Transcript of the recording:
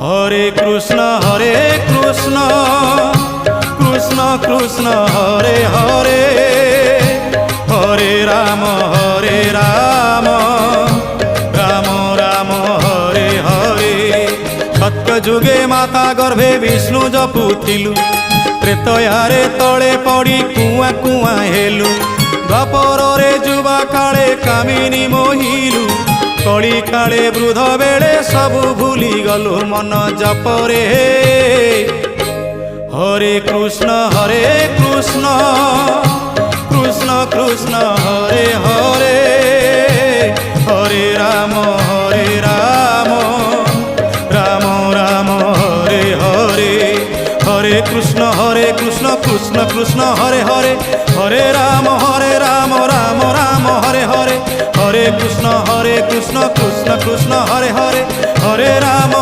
হরে কৃষ্ণ কৃষ্ণ কৃষ্ণ হরে হরে, হরে রাম রাম রাম হরে হরে। সত্য যুগে মাতা গর্ভে বিষ্ণু জপুଥିଲୁ, ତ୍ରେତୟାରେ ତଳେ ପଡ଼ି କୁଆଁ କୁଆଁ ହେଲୁ। ଦ୍ୱାପରରେ ଯୁବା କାଳେ କାମିନୀ ମୋହିଲୁ, କଳି କାଳେ ବୃଦ୍ଧ ବେଳେ ସବୁ ଭୁଲି ଗଲୁ ମନ ଜପରେ। হরে কৃষ্ণ কৃষ্ণ কৃষ্ণ হরে হরে, হরে রাম রাম রাম হরে হরে। হরে কৃষ্ণ কৃষ্ণ কৃষ্ণ হরে হরে, হরে রাম রাম রাম হরে হরে। হরে কৃষ্ণ কৃষ্ণ কৃষ্ণ হরে হরে, হরে রাম